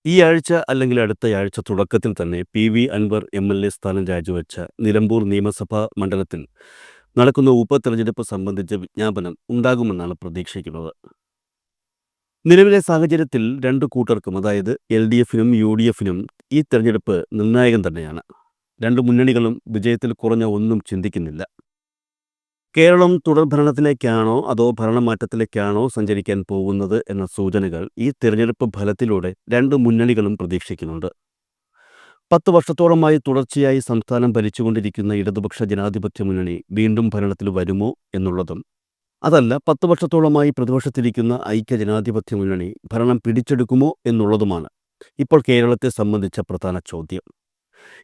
ഈ ആഴ്ച അല്ലെങ്കിൽ അടുത്തയാഴ്ച തുടക്കത്തിൽ തന്നെ പി.വി. അൻവർ എം.എൽ.എ സ്ഥാനം രാജിവെച്ച നിലമ്പൂർ നിയമസഭാ മണ്ഡലത്തിൽ നടക്കുന്ന ഉപതെരഞ്ഞെടുപ്പ് സംബന്ധിച്ച വിജ്ഞാപനം ഉണ്ടാകുമെന്നാണ് പ്രതീക്ഷിക്കുന്നത്. നിലവിലെ സാഹചര്യത്തിൽ രണ്ടു കൂട്ടർക്കും, അതായത് എൽ.ഡി.എഫിനും യു.ഡി.എഫിനും ഈ തെരഞ്ഞെടുപ്പ് നിർണായകം തന്നെയാണ്. രണ്ടു മുന്നണികളും വിജയത്തിൽ കുറഞ്ഞ ഒന്നും ചിന്തിക്കുന്നില്ല. കേരളം തുടർഭരണത്തിലേക്കാണോ അതോ ഭരണമാറ്റത്തിലേക്കാണോ സഞ്ചരിക്കാൻ പോകുന്നത് എന്ന സൂചനകൾ ഈ തെരഞ്ഞെടുപ്പ് ഫലത്തിലൂടെ രണ്ടു മുന്നണികളും പ്രതീക്ഷിക്കുന്നുണ്ട്. 10 വർഷത്തോളമായി തുടർച്ചയായി സംസ്ഥാനം ഭരിച്ചുകൊണ്ടിരിക്കുന്ന ഇടതുപക്ഷ ജനാധിപത്യ മുന്നണി വീണ്ടും ഭരണത്തിൽ വരുമോ എന്നുള്ളതും, അതല്ല 10 വർഷത്തോളമായി പ്രതിപക്ഷത്തിരിക്കുന്ന ഐക്യ ജനാധിപത്യ മുന്നണി ഭരണം പിടിച്ചെടുക്കുമോ എന്നുള്ളതുമാണ് ഇപ്പോൾ കേരളത്തെ സംബന്ധിച്ച പ്രധാന ചോദ്യം.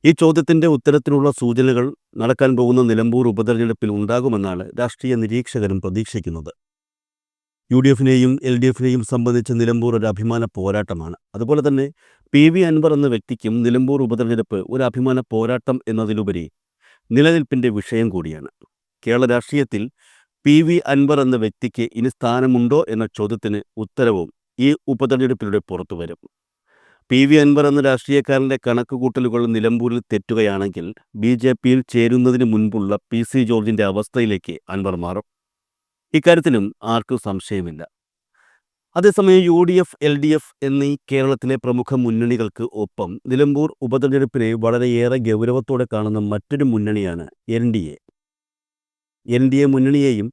ഈ ചോദ്യത്തിന്റെ ഉത്തരത്തിനുള്ള സൂചനകൾ നടക്കാൻ പോകുന്ന നിലമ്പൂർ ഉപതെരഞ്ഞെടുപ്പിൽ ഉണ്ടാകുമെന്നാണ് രാഷ്ട്രീയ നിരീക്ഷകരും പ്രതീക്ഷിക്കുന്നത്. യു.ഡി.എഫിനെയും എൽ.ഡി.എഫിനെയും സംബന്ധിച്ച് നിലമ്പൂർ ഒരു അഭിമാന പോരാട്ടമാണ്. അതുപോലെ തന്നെ പി.വി. അൻവർ എന്ന വ്യക്തിക്കും നിലമ്പൂർ ഉപതെരഞ്ഞെടുപ്പ് ഒരു അഭിമാന പോരാട്ടം എന്നതിലുപരി നിലനിൽപ്പിന്റെ വിഷയം കൂടിയാണ്. കേരള രാഷ്ട്രീയത്തിൽ പി.വി. അൻവർ എന്ന വ്യക്തിക്ക് ഇനി സ്ഥാനമുണ്ടോ എന്ന ചോദ്യത്തിന് ഉത്തരവും ഈ ഉപതെരഞ്ഞെടുപ്പിലൂടെ പുറത്തുവരും. പി.വി. അൻവർ എന്ന രാഷ്ട്രീയക്കാരൻ്റെ കണക്കുകൂട്ടലുകൾ നിലമ്പൂരിൽ തെറ്റുകയാണെങ്കിൽ ബി.ജെ.പിയിൽ ചേരുന്നതിന് മുൻപുള്ള പി.സി. ജോർജിൻ്റെ അവസ്ഥയിലേക്ക് അൻവർ മാറും. ഇക്കാര്യത്തിലും ആർക്കും സംശയമില്ല. അതേസമയം യു.ഡി.എഫ്, എൽ.ഡി.എഫ് എന്നീ കേരളത്തിലെ പ്രമുഖ മുന്നണികൾക്ക് ഒപ്പം നിലമ്പൂർ ഉപതെരഞ്ഞെടുപ്പിനെ വളരെയേറെ ഗൗരവത്തോടെ കാണുന്ന മറ്റൊരു മുന്നണിയാണ് എൻ.ഡി.എ. എൻ.ഡി.എ മുന്നണിയെയും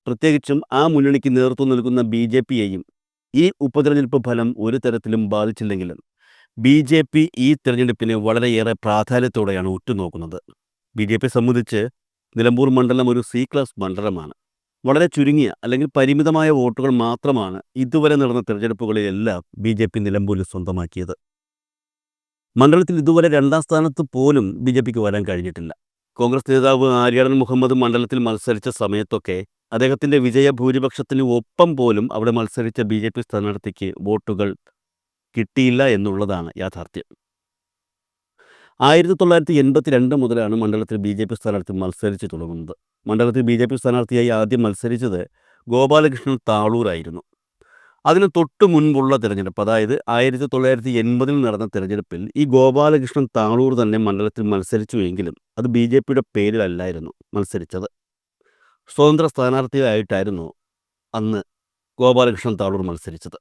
പ്രത്യേകിച്ചും ആ മുന്നണിക്ക് നേതൃത്വം നൽകുന്ന ബി.ജെ.പിയെയും ഈ ഉപതെരഞ്ഞെടുപ്പ് ഫലം ഒരു തരത്തിലും ബാധിച്ചില്ലെങ്കിലും ബി.ജെ.പി ഈ തെരഞ്ഞെടുപ്പിനെ വളരെയേറെ പ്രാധാന്യത്തോടെയാണ് ഉറ്റുനോക്കുന്നത്. ബി.ജെ.പിയെ സംബന്ധിച്ച് നിലമ്പൂർ മണ്ഡലം ഒരു സി ക്ലാസ് മണ്ഡലമാണ്. വളരെ ചുരുങ്ങിയ അല്ലെങ്കിൽ പരിമിതമായ വോട്ടുകൾ മാത്രമാണ് ഇതുവരെ നടന്ന തെരഞ്ഞെടുപ്പുകളിലെല്ലാം ബി.ജെ.പി നിലമ്പൂരിൽ സ്വന്തമാക്കിയത്. മണ്ഡലത്തിൽ ഇതുവരെ 2ാം സ്ഥാനത്ത് പോലും ബി.ജെ.പിക്ക് വരാൻ കഴിഞ്ഞിട്ടില്ല. കോൺഗ്രസ് നേതാവ് ആര്യാടൻ മുഹമ്മദ് മണ്ഡലത്തിൽ മത്സരിച്ച സമയത്തൊക്കെ അദ്ദേഹത്തിൻ്റെ വിജയഭൂരിപക്ഷത്തിന് ഒപ്പം പോലും അവിടെ മത്സരിച്ച ബി.ജെ.പി സ്ഥാനാർത്ഥിക്ക് വോട്ടുകൾ കിട്ടിയില്ല എന്നുള്ളതാണ് യാഥാർത്ഥ്യം. 1982 മുതലാണ് മണ്ഡലത്തിൽ ബി.ജെ.പി സ്ഥാനാർത്ഥി മത്സരിച്ച് തുടങ്ങുന്നത്. മണ്ഡലത്തിൽ ബി.ജെ.പി സ്ഥാനാർത്ഥിയായി ആദ്യം മത്സരിച്ചത് ഗോപാലകൃഷ്ണൻ താളൂരായിരുന്നു. അതിന് തൊട്ടു മുൻപുള്ള തിരഞ്ഞെടുപ്പ്, അതായത് 1980 നടന്ന തിരഞ്ഞെടുപ്പിൽ ഈ ഗോപാലകൃഷ്ണൻ താളൂർ തന്നെ മണ്ഡലത്തിൽ മത്സരിച്ചു എങ്കിലും അത് ബി.ജെ.പിയുടെ പേരിലല്ലായിരുന്നു മത്സരിച്ചത്. സ്വതന്ത്ര സ്ഥാനാർത്ഥിയായിട്ടായിരുന്നു അന്ന് ഗോപാലകൃഷ്ണൻ താളൂർ മത്സരിച്ചത്.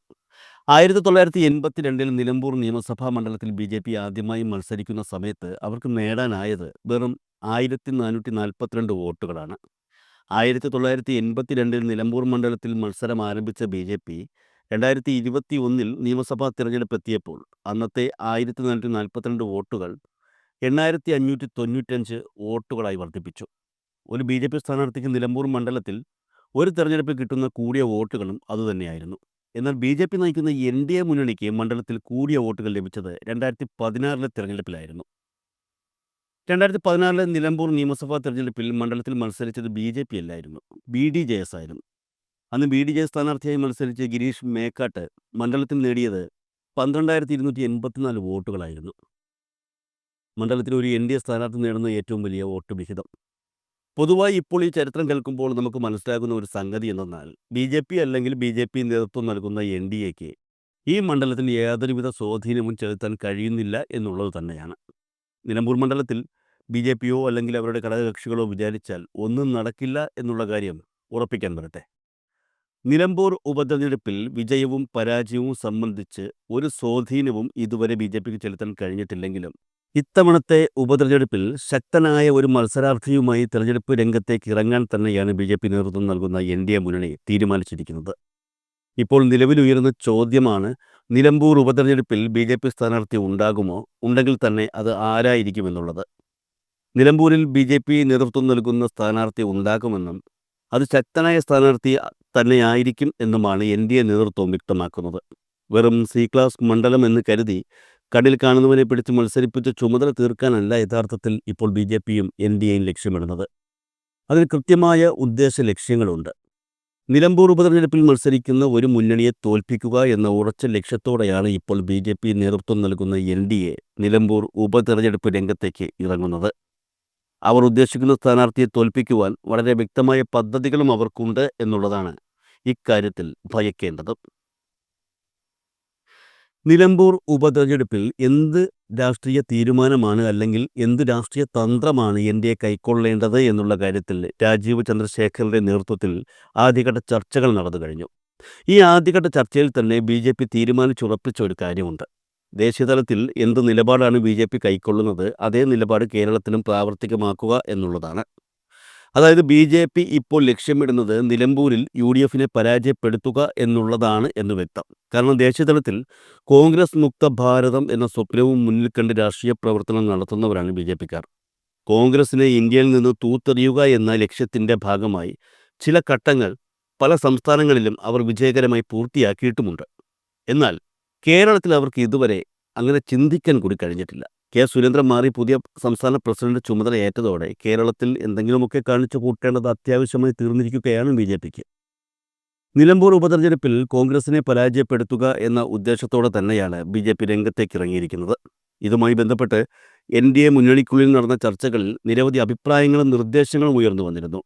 1982 നിലമ്പൂർ നിയമസഭാ മണ്ഡലത്തിൽ ബി.ജെ.പി ആദ്യമായി മത്സരിക്കുന്ന സമയത്ത് അവർക്ക് നേടാനായത് വെറും 1442 വോട്ടുകളാണ്. 1982 നിലമ്പൂർ മണ്ഡലത്തിൽ മത്സരം ആരംഭിച്ച ബി.ജെ.പി 2021 നിയമസഭാ തിരഞ്ഞെടുപ്പ് എത്തിയപ്പോൾ അന്നത്തെ 1442 വോട്ടുകൾ 8595 വോട്ടുകളായി വർദ്ധിപ്പിച്ചു. ഒരു ബി.ജെ.പി സ്ഥാനാർത്ഥിക്ക് നിലമ്പൂർ മണ്ഡലത്തിൽ ഒരു തെരഞ്ഞെടുപ്പിൽ കിട്ടുന്ന കൂടിയ വോട്ടുകളും അതുതന്നെയായിരുന്നു. എന്നാൽ ബി.ജെ.പി നയിക്കുന്ന എൻ.ഡി.എ മുന്നണിക്ക് മണ്ഡലത്തിൽ കൂടിയ വോട്ടുകൾ ലഭിച്ചത് 2016 തിരഞ്ഞെടുപ്പിലായിരുന്നു. 2016 നിലമ്പൂർ നിയമസഭാ തെരഞ്ഞെടുപ്പിൽ മണ്ഡലത്തിൽ മത്സരിച്ചത് ബി.ജെ.പി അല്ലായിരുന്നു, ബി.ഡി.ജെ.എസ് ആയിരുന്നു. അന്ന് ബി.ഡി.ജെ.എസ് സ്ഥാനാർത്ഥിയായി മത്സരിച്ച ഗിരീഷ് മേക്കാട്ട് മണ്ഡലത്തിൽ നേടിയത് 12284 വോട്ടുകളായിരുന്നു. മണ്ഡലത്തിൽ ഒരു എൻ.ഡി.എ സ്ഥാനാർത്ഥി നേടുന്ന ഏറ്റവും വലിയ വോട്ട് വിഹിതം. പൊതുവായി ഇപ്പോൾ ഈ ചരിത്രം കേൾക്കുമ്പോൾ നമുക്ക് മനസ്സിലാകുന്ന ഒരു സംഗതി എന്തെന്നാൽ ബി.ജെ.പി അല്ലെങ്കിൽ ബി.ജെ.പി നേതൃത്വം നൽകുന്ന എൻ.ഡി.എക്ക് ഈ മണ്ഡലത്തിൽ യാതൊരുവിധ സ്വാധീനവും ചെലുത്താൻ കഴിയുന്നില്ല എന്നുള്ളത് തന്നെയാണ്. നിലമ്പൂർ മണ്ഡലത്തിൽ ബി.ജെ.പിയോ അല്ലെങ്കിൽ അവരുടെ ഘടകകക്ഷികളോ വിചാരിച്ചാൽ ഒന്നും നടക്കില്ല എന്നുള്ള കാര്യം ഉറപ്പിക്കാൻ വരട്ടെ. നിലമ്പൂർ ഉപതെരഞ്ഞെടുപ്പിൽ വിജയവും പരാജയവും സംബന്ധിച്ച് ഒരു സ്വാധീനവും ഇതുവരെ ബി.ജെ.പിക്ക് ചെലുത്താൻ കഴിഞ്ഞിട്ടില്ലെങ്കിലും ഇത്തവണത്തെ ഉപതെരഞ്ഞെടുപ്പിൽ ശക്തനായ ഒരു മത്സരാർത്ഥിയുമായി തെരഞ്ഞെടുപ്പ് രംഗത്തേക്ക് ഇറങ്ങാൻ തന്നെയാണ് ബി.ജെ.പി നേതൃത്വം നൽകുന്ന എൻ.ഡി.എ മുന്നണി തീരുമാനിച്ചിരിക്കുന്നത്. ഇപ്പോൾ നിലവിലുയരുന്ന ചോദ്യമാണ്, നിലമ്പൂർ ഉപതെരഞ്ഞെടുപ്പിൽ ബി.ജെ.പി സ്ഥാനാർത്ഥി ഉണ്ടാകുമോ, ഉണ്ടെങ്കിൽ തന്നെ അത് ആരായിരിക്കുമെന്നുള്ളത്. നിലമ്പൂരിൽ ബി.ജെ.പി നേതൃത്വം നൽകുന്ന സ്ഥാനാർത്ഥി ഉണ്ടാകുമെന്നും അത് ശക്തനായ സ്ഥാനാർത്ഥി തന്നെയായിരിക്കും എന്നുമാണ് എൻ.ഡി.എ നേതൃത്വം വ്യക്തമാക്കുന്നത്. വെറും സി ക്ലാസ് മണ്ഡലം എന്ന് കരുതി കണ്ണിൽ കാണുന്നവനെ പിടിച്ച് മത്സരിപ്പിച്ച് ചുമതല തീർക്കാനല്ല യഥാർത്ഥത്തിൽ ഇപ്പോൾ ബി.ജെ.പിയും എൻ.ഡി.എയും ലക്ഷ്യമിടുന്നത്. അതിന് കൃത്യമായ ഉദ്ദേശ ലക്ഷ്യങ്ങളുണ്ട്. നിലമ്പൂർ ഉപതെരഞ്ഞെടുപ്പിൽ മത്സരിക്കുന്ന ഒരു മുന്നണിയെ തോൽപ്പിക്കുക എന്ന ഉറച്ച ലക്ഷ്യത്തോടെയാണ് ഇപ്പോൾ ബി.ജെ.പി നേതൃത്വം നൽകുന്ന എൻ.ഡി.എ നിലമ്പൂർ ഉപതെരഞ്ഞെടുപ്പ് രംഗത്തേക്ക് ഇറങ്ങുന്നത്. അവർ ഉദ്ദേശിക്കുന്ന സ്ഥാനാർത്ഥിയെ തോൽപ്പിക്കുവാൻ വളരെ വ്യക്തമായ പദ്ധതികളും അവർക്കുണ്ട് എന്നുള്ളതാണ് ഇക്കാര്യത്തിൽ ഭയക്കേണ്ടത്. നിലമ്പൂർ ഉപതെരഞ്ഞെടുപ്പിൽ എന്ത് രാഷ്ട്രീയ തീരുമാനമാണ് അല്ലെങ്കിൽ എന്ത് രാഷ്ട്രീയ തന്ത്രമാണ് എൻ.ഡി.എ കൈക്കൊള്ളേണ്ടത് എന്നുള്ള കാര്യത്തിൽ രാജീവ് ചന്ദ്രശേഖറിന്റെ നേതൃത്വത്തിൽ ആദ്യഘട്ട ചർച്ചകൾ നടന്നു കഴിഞ്ഞു. ഈ ആദ്യഘട്ട ചർച്ചയിൽ തന്നെ ബി.ജെ.പി തീരുമാനിച്ചുറപ്പിച്ച ഒരു കാര്യമുണ്ട്. ദേശീയതലത്തിൽ എന്ത് നിലപാടാണ് ബി.ജെ.പി കൈക്കൊള്ളുന്നത്, അതേ നിലപാട് കേരളത്തിലും പ്രാവർത്തികമാക്കുക എന്നുള്ളതാണ്. അതായത് ബി.ജെ.പി ഇപ്പോൾ ലക്ഷ്യമിടുന്നത് നിലമ്പൂരിൽ യു.ഡി.എഫിനെ പരാജയപ്പെടുത്തുക എന്നുള്ളതാണ് എന്ന് വ്യക്തം. കാരണം ദേശീയതലത്തിൽ കോൺഗ്രസ് മുക്ത ഭാരതം എന്ന സ്വപ്നവും മുന്നിൽ കണ്ട് രാഷ്ട്രീയ പ്രവർത്തനം നടത്തുന്നവരാണ് ബി.ജെ.പിക്കാർ. കോൺഗ്രസിനെ ഇന്ത്യയിൽ നിന്ന് തൂത്തെറിയുക എന്ന ലക്ഷ്യത്തിൻ്റെ ഭാഗമായി ചില ഘട്ടങ്ങൾ പല സംസ്ഥാനങ്ങളിലും അവർ വിജയകരമായി പൂർത്തിയാക്കിയിട്ടുമുണ്ട്. എന്നാൽ കേരളത്തിൽ അവർക്ക് ഇതുവരെ അങ്ങനെ ചിന്തിക്കാൻ കൂടി കഴിഞ്ഞിട്ടില്ല. കെ സുരേന്ദ്രൻ മാറി പുതിയ സംസ്ഥാന പ്രസിഡന്റ് ചുമതല ഏറ്റതോടെ കേരളത്തിൽ എന്തെങ്കിലുമൊക്കെ കാണിച്ചു കൂട്ടേണ്ടത് അത്യാവശ്യമായി തീർന്നിരിക്കുകയാണ് ബി.ജെ.പിക്ക്. നിലമ്പൂർ ഉപതെരഞ്ഞെടുപ്പിൽ കോൺഗ്രസിനെ പരാജയപ്പെടുത്തുക എന്ന ഉദ്ദേശത്തോടെ തന്നെയാണ് ബി.ജെ.പി രംഗത്തേക്ക് ഇറങ്ങിയിരിക്കുന്നത്. ഇതുമായി ബന്ധപ്പെട്ട് എൻ.ഡി.എ മുന്നണിക്കുള്ളിൽ നടന്ന ചർച്ചകളിൽ നിരവധി അഭിപ്രായങ്ങളും നിർദ്ദേശങ്ങളും ഉയർന്നു വന്നിരുന്നു.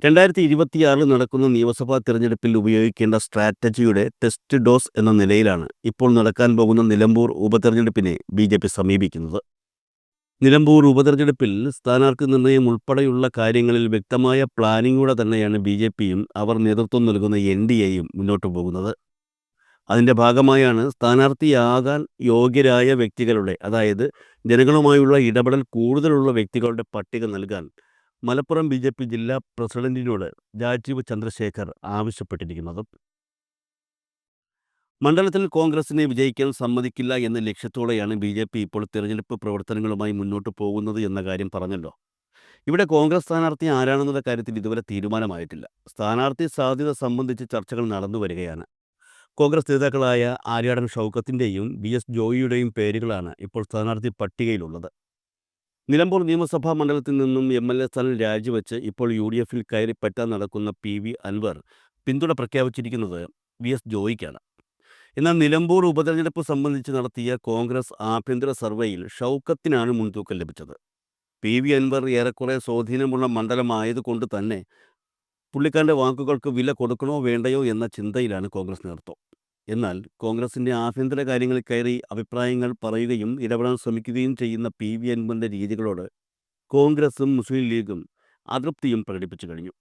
2026 നടക്കുന്ന നിയമസഭാ തിരഞ്ഞെടുപ്പിൽ ഉപയോഗിക്കേണ്ട സ്ട്രാറ്റജിയുടെ ടെസ്റ്റ് ഡോസ് എന്ന നിലയിലാണ് ഇപ്പോൾ നടക്കാൻ പോകുന്ന നിലമ്പൂർ ഉപതെരഞ്ഞെടുപ്പിനെ ബി.ജെ.പി സമീപിക്കുന്നത്. നിലമ്പൂർ ഉപതെരഞ്ഞെടുപ്പിൽ സ്ഥാനാർത്ഥി നിർണയം ഉൾപ്പെടെയുള്ള കാര്യങ്ങളിൽ വ്യക്തമായ പ്ലാനിങ്ങോടെ തന്നെയാണ് ബി.ജെ.പിയും അവർ നേതൃത്വം നൽകുന്ന എൻ.ഡി.എയും മുന്നോട്ടു പോകുന്നത്. അതിൻ്റെ ഭാഗമായാണ് സ്ഥാനാർത്ഥിയാകാൻ യോഗ്യരായ വ്യക്തികളുടെ, അതായത് ജനങ്ങളുമായുള്ള ഇടപെടൽ കൂടുതലുള്ള വ്യക്തികളുടെ പട്ടിക നൽകാൻ മലപ്പുറം ബി.ജെ.പി ജില്ലാ പ്രസിഡന്റിനോട് രാജീവ് ചന്ദ്രശേഖർ ആവശ്യപ്പെട്ടിരിക്കുന്നത്. മണ്ഡലത്തിൽ കോൺഗ്രസിനെ വിജയിക്കാൻ സമ്മതിക്കില്ല എന്ന ലക്ഷ്യത്തോടെയാണ് ബി.ജെ.പി ഇപ്പോൾ തിരഞ്ഞെടുപ്പ് പ്രവർത്തനങ്ങളുമായി മുന്നോട്ട് പോകുന്നത് എന്ന കാര്യം പറഞ്ഞല്ലോ. ഇവിടെ കോൺഗ്രസ് സ്ഥാനാർത്ഥി ആരാണെന്നുള്ള കാര്യത്തിൽ ഇതുവരെ തീരുമാനമായിട്ടില്ല. സ്ഥാനാർത്ഥി സാധ്യത സംബന്ധിച്ച് ചർച്ചകൾ നടന്നു വരികയാണ്. കോൺഗ്രസ് നേതാക്കളായ ആര്യാടൻ ഷൗക്കത്തിൻ്റെയും വി.എസ്. ജോയിയുടെയും പേരുകളാണ് ഇപ്പോൾ സ്ഥാനാർത്ഥി പട്ടികയിലുള്ളത്. നിലമ്പൂർ നിയമസഭാ മണ്ഡലത്തിൽ നിന്നും എം.എൽ.എ സ്ഥാനം രാജിവെച്ച് ഇപ്പോൾ യു.ഡി.എഫിൽ കയറിപ്പറ്റാൻ നടക്കുന്ന പി.വി. അൻവർ പിന്തുണ പ്രഖ്യാപിച്ചിരിക്കുന്നത് വി.എസ്. ജോയിക്കാണ്. എന്നാൽ നിലമ്പൂർ ഉപതെരഞ്ഞെടുപ്പ് സംബന്ധിച്ച് നടത്തിയ കോൺഗ്രസ് ആഭ്യന്തര സർവേയിൽ ഷൗക്കത്തിനാണ് മുൻതൂക്കം ലഭിച്ചത്. പി.വി. അൻവർ ഏറെക്കുറെ സ്വാധീനമുള്ള മണ്ഡലമായതുകൊണ്ട് തന്നെ പുള്ളിക്കാരൻ്റെ വാക്കുകൾക്ക് വില കൊടുക്കണോ വേണ്ടയോ എന്ന ചിന്തയിലാണ് കോൺഗ്രസ് നേതൃത്വം. എന്നാൽ കോൺഗ്രസിൻ്റെ ആഭ്യന്തര കാര്യങ്ങളിൽ കയറി അഭിപ്രായങ്ങൾ പറയുകയും ഇടപെടാൻ ശ്രമിക്കുകയും ചെയ്യുന്ന പി.വി. അൻവറിൻ്റെ രീതികളോട് കോൺഗ്രസും മുസ്ലിം ലീഗും അതൃപ്തിയും പ്രകടിപ്പിച്ചു കഴിഞ്ഞു.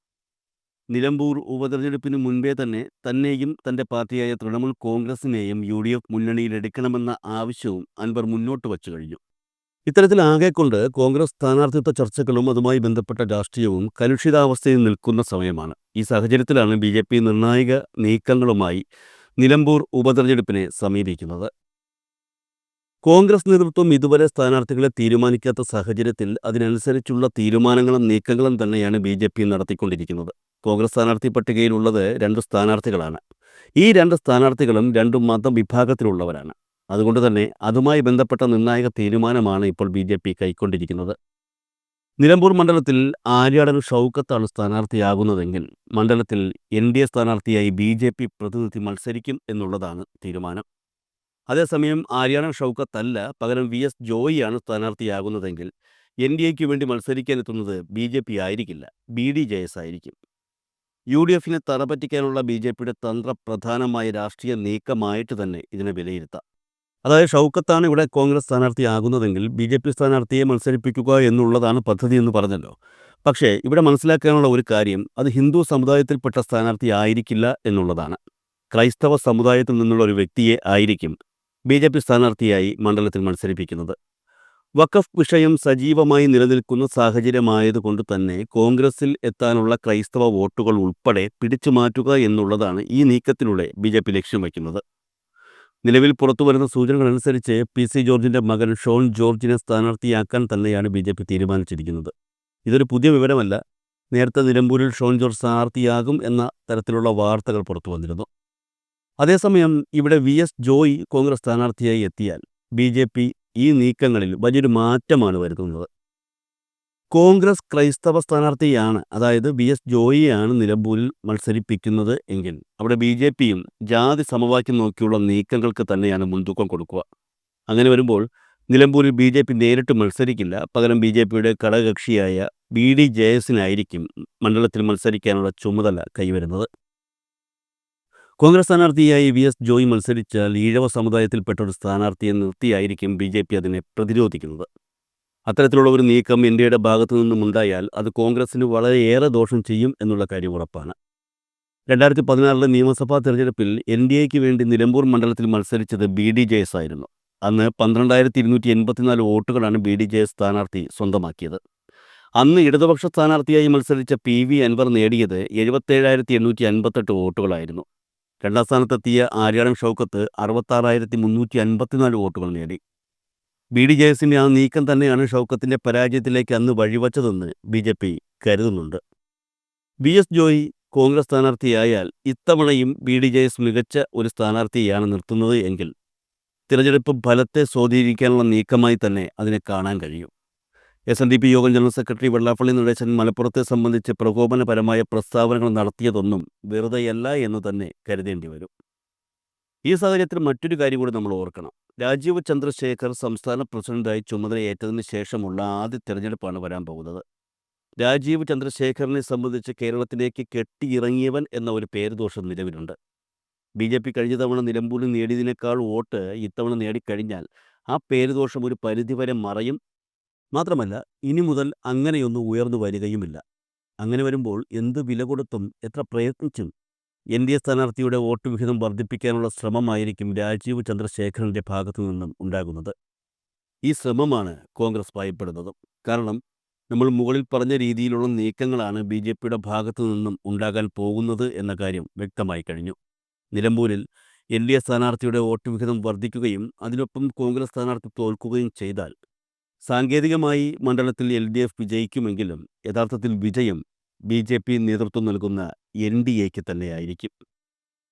നിലമ്പൂർ ഉപതെരഞ്ഞെടുപ്പിന് മുൻപേ തന്നെ തന്നെയും തൻ്റെ പാർട്ടിയായ തൃണമൂൽ കോൺഗ്രസിനെയും യു.ഡി.എഫ് മുന്നണിയിലെടുക്കണമെന്ന ആവശ്യവും അൻവർ മുന്നോട്ട് വച്ചു കഴിഞ്ഞു. ഇത്തരത്തിൽ ആകെക്കൊണ്ട് കോൺഗ്രസ് സ്ഥാനാർത്ഥിത്വ ചർച്ചകളും അതുമായി ബന്ധപ്പെട്ട രാഷ്ട്രീയവും കലുഷിതാവസ്ഥയിൽ നിൽക്കുന്ന സമയമാണ്. ഈ സാഹചര്യത്തിലാണ് ബി.ജെ.പി നിർണായക നീക്കങ്ങളുമായി നിലമ്പൂർ ഉപതെരഞ്ഞെടുപ്പിനെ സമീപിക്കുന്നത്. കോൺഗ്രസ് നേതൃത്വം ഇതുവരെ സ്ഥാനാർത്ഥികളെ തീരുമാനിക്കാത്ത സാഹചര്യത്തിൽ അതിനനുസരിച്ചുള്ള തീരുമാനങ്ങളും നീക്കങ്ങളും തന്നെയാണ് ബി.ജെ.പി നടത്തിക്കൊണ്ടിരിക്കുന്നത്. കോൺഗ്രസ് സ്ഥാനാർത്ഥി പട്ടികയിലുള്ളത് 2 സ്ഥാനാർത്ഥികളാണ്. ഈ 2 സ്ഥാനാർത്ഥികളും 2 മതവിഭാഗത്തിലുള്ളവരാണ്. അതുകൊണ്ട് തന്നെ അതുമായി ബന്ധപ്പെട്ട നിർണായക തീരുമാനമാണ് ഇപ്പോൾ ബി.ജെ.പി കൈക്കൊണ്ടിരിക്കുന്നത്. നിലമ്പൂർ മണ്ഡലത്തിൽ ആര്യാടൻ ഷൗക്കത്താണ് സ്ഥാനാർത്ഥിയാകുന്നതെങ്കിൽ മണ്ഡലത്തിൽ എൻ.ഡി.എ സ്ഥാനാർത്ഥിയായി ബി.ജെ.പി പ്രതിനിധി മത്സരിക്കും എന്നുള്ളതാണ് തീരുമാനം. അതേസമയം ആര്യാടൻ ഷൗക്കത്തല്ല, പകരം വി.എസ്. ജോയിയാണ് സ്ഥാനാർത്ഥിയാകുന്നതെങ്കിൽ എൻ.ഡി.എക്ക് വേണ്ടി മത്സരിക്കാനെത്തുന്നത് ബി.ജെ.പി ആയിരിക്കില്ല, ബി.ഡി.ജെ.എസ് ആയിരിക്കും. യു.ഡി.എഫിനെ തറപറ്റിക്കാനുള്ള ബി.ജെ.പിയുടെ തന്ത്രപ്രധാനമായ രാഷ്ട്രീയ നീക്കമായിട്ട് തന്നെ ഇതിനെ വിലയിരുത്താം. അതായത് ഷൗക്കത്താണ് ഇവിടെ കോൺഗ്രസ് സ്ഥാനാർത്ഥിയാകുന്നതെങ്കിൽ ബി.ജെ.പി സ്ഥാനാർത്ഥിയെ മത്സരിപ്പിക്കുക എന്നുള്ളതാണ് പദ്ധതി എന്ന് പറഞ്ഞല്ലോ. പക്ഷേ ഇവിടെ മനസ്സിലാക്കാനുള്ള ഒരു കാര്യം, അത് ഹിന്ദു സമുദായത്തിൽപ്പെട്ട സ്ഥാനാർത്ഥി ആയിരിക്കില്ല എന്നുള്ളതാണ്. ക്രൈസ്തവ സമുദായത്തിൽ നിന്നുള്ള ഒരു വ്യക്തിയെ ആയിരിക്കും ബി.ജെ.പി സ്ഥാനാർത്ഥിയായി മണ്ഡലത്തിൽ മത്സരിപ്പിക്കുന്നത്. വഖഫ് വിഷയം സജീവമായി നിലനിൽക്കുന്ന സാഹചര്യമായതുകൊണ്ട് തന്നെ കോൺഗ്രസിൽ എത്താനുള്ള ക്രൈസ്തവ വോട്ടുകൾ ഉൾപ്പെടെ പിടിച്ചു മാറ്റുക എന്നുള്ളതാണ് ഈ നീക്കത്തിലൂടെ ബി.ജെ.പി ലക്ഷ്യം വയ്ക്കുന്നത്. നിലവിൽ പുറത്തുവരുന്ന സൂചനകളനുസരിച്ച് പി.സി. ജോർജിൻ്റെ മകൻ ഷോൺ ജോർജിനെ സ്ഥാനാർത്ഥിയാക്കാൻ തന്നെയാണ് ബി.ജെ.പി തീരുമാനിച്ചിരിക്കുന്നത്. ഇതൊരു പുതിയ വിവരമല്ല. നേരത്തെ നിലമ്പൂരിൽ ഷോൺ ജോർജ് സ്ഥാനാർത്ഥിയാകും എന്ന തരത്തിലുള്ള വാർത്തകൾ പുറത്തു വന്നിരുന്നു. അതേസമയം ഇവിടെ വി.എസ്. ജോയി കോൺഗ്രസ് സ്ഥാനാർത്ഥിയായി എത്തിയാൽ ബി.ജെ.പി ഈ നീക്കങ്ങളിൽ വലിയൊരു മാറ്റമാണ് വരുത്തുന്നത്. കോൺഗ്രസ് ക്രൈസ്തവ സ്ഥാനാർത്ഥിയാണ്, അതായത് വി.എസ്. ജോയിയാണ് നിലമ്പൂരിൽ മത്സരിപ്പിക്കുന്നത് എങ്കിൽ അവിടെ ബി.ജെ.പിയും ജാതി സമവാക്യം നോക്കിയുള്ള നീക്കങ്ങൾക്ക് തന്നെയാണ് മുൻതൂക്കം കൊടുക്കുക. അങ്ങനെ വരുമ്പോൾ നിലമ്പൂരിൽ ബി.ജെ.പി നേരിട്ട് മത്സരിക്കില്ല, പകരം ബി.ജെ.പിയുടെ ഘടകകക്ഷിയായ ബി.ഡി.ജെ.എസിനായിരിക്കും മണ്ഡലത്തിൽ മത്സരിക്കാനുള്ള ചുമതല കൈവരുന്നത്. കോൺഗ്രസ് സ്ഥാനാർത്ഥിയായി വി.എസ്. ജോയി മത്സരിച്ചാൽ ഈഴവ സമുദായത്തിൽപ്പെട്ട ഒരു സ്ഥാനാർത്ഥിയെ നിർത്തിയായിരിക്കും ബി.ജെ.പി അതിനെ പ്രതിരോധിക്കുന്നത്. അത്തരത്തിലുള്ള ഒരു നീക്കം ഇന്ത്യയുടെ ഭാഗത്തു നിന്നുമുണ്ടായാൽ അത് കോൺഗ്രസിന് വളരെയേറെ ദോഷം ചെയ്യും എന്നുള്ള കാര്യം ഉറപ്പാണ്. 2016 നിയമസഭാ തെരഞ്ഞെടുപ്പിൽ എൻ.ഡി.എക്ക് വേണ്ടി നിലമ്പൂർ മണ്ഡലത്തിൽ മത്സരിച്ചത് ബി.ഡി.ജെ.എസ് ആയിരുന്നു. അന്ന് 12,284 വോട്ടുകളാണ് ബി.ഡി.ജെ.എസ് സ്ഥാനാർത്ഥി സ്വന്തമാക്കിയത്. അന്ന് ഇടതുപക്ഷ സ്ഥാനാർത്ഥിയായി മത്സരിച്ച പി.വി. അൻവർ നേടിയത് 77,858 വോട്ടുകളായിരുന്നു. രണ്ടാം സ്ഥാനത്തെത്തിയ ആര്യാടൻ ഷൗക്കത്ത് 66,354 വോട്ടുകൾ നേടി. ബി.ഡി.ജെ.എസിൻ്റെ ആ നീക്കം തന്നെയാണ് ഷൗക്കത്തിൻ്റെ പരാജയത്തിലേക്ക് അന്ന് വഴിവച്ചതെന്ന് ബി.ജെ.പി കരുതുന്നുണ്ട്. വി.എസ്. ജോയി കോൺഗ്രസ് സ്ഥാനാർത്ഥിയായാൽ ഇത്തവണയും ബി.ഡി.ജെ.എസ് മികച്ച ഒരു സ്ഥാനാർത്ഥിയെയാണ് നിർത്തുന്നത് എങ്കിൽ തിരഞ്ഞെടുപ്പ് ഫലത്തെ സ്വാധീനിക്കാനുള്ള നീക്കമായി തന്നെ അതിനെ കാണാൻ കഴിയും. എസ്.എൻ.ഡി.പി യോഗം ജനറൽ സെക്രട്ടറി വെള്ളാപ്പള്ളി നടേശൻ മലപ്പുറത്തെ സംബന്ധിച്ച് പ്രകോപനപരമായ പ്രസ്താവനകൾ നടത്തിയതൊന്നും വെറുതെയല്ല എന്ന് തന്നെ കരുതേണ്ടി വരും. ഈ സാഹചര്യത്തിൽ മറ്റൊരു കാര്യം കൂടി നമ്മൾ ഓർക്കണം. രാജീവ് ചന്ദ്രശേഖർ സംസ്ഥാന പ്രസിഡന്റായി ചുമതലയേറ്റതിന് ശേഷമുള്ള ആദ്യ തെരഞ്ഞെടുപ്പാണ് വരാൻ പോകുന്നത്. രാജീവ് ചന്ദ്രശേഖറിനെ സംബന്ധിച്ച് കേരളത്തിലേക്ക് കെട്ടിയിറങ്ങിയവൻ എന്ന ഒരു പേരുദോഷം നിലവിലുണ്ട്. ബി.ജെ.പി കഴിഞ്ഞ തവണ നിലമ്പൂരിൽ നേടിയതിനേക്കാൾ വോട്ട് ഇത്തവണ നേടിക്കഴിഞ്ഞാൽ ആ പേരുദോഷം ഒരു പരിധിവരെ മറയും. മാത്രമല്ല, ഇനി മുതൽ അങ്ങനെയൊന്നും ഉയർന്നു വരികയുമില്ല. അങ്ങനെ വരുമ്പോൾ എന്ത് വില കൊടുത്തും എത്ര പ്രയത്നിച്ചും എൻ.ഡി.എ സ്ഥാനാർത്ഥിയുടെ വോട്ട് വിഹിതം വർദ്ധിപ്പിക്കാനുള്ള ശ്രമമായിരിക്കും രാജീവ് ചന്ദ്രശേഖറിൻ്റെ ഭാഗത്തു നിന്നും ഉണ്ടാകുന്നത്. ഈ ശ്രമമാണ് കോൺഗ്രസ് ഭയപ്പെടുന്നതും. കാരണം നമ്മൾ മുകളിൽ പറഞ്ഞ രീതിയിലുള്ള നീക്കങ്ങളാണ് ബി.ജെ.പിയുടെ ഭാഗത്തു നിന്നും ഉണ്ടാകാൻ പോകുന്നത് എന്ന കാര്യം വ്യക്തമായി കഴിഞ്ഞു. നിലമ്പൂരിൽ എൻ.ഡി.എ സ്ഥാനാർത്ഥിയുടെ വോട്ട് വിഹിതം വർദ്ധിക്കുകയും അതിനൊപ്പം കോൺഗ്രസ് സ്ഥാനാർത്ഥി തോൽക്കുകയും ചെയ്താൽ സാങ്കേതികമായി മണ്ഡലത്തിൽ എൽ.ഡി.എഫ് വിജയിക്കുമെങ്കിലും യഥാർത്ഥത്തിൽ വിജയം ബി.ജെ.പി നേതൃത്വം നൽകുന്ന എൻ.ഡി.എക്ക് തന്നെയായിരിക്കും.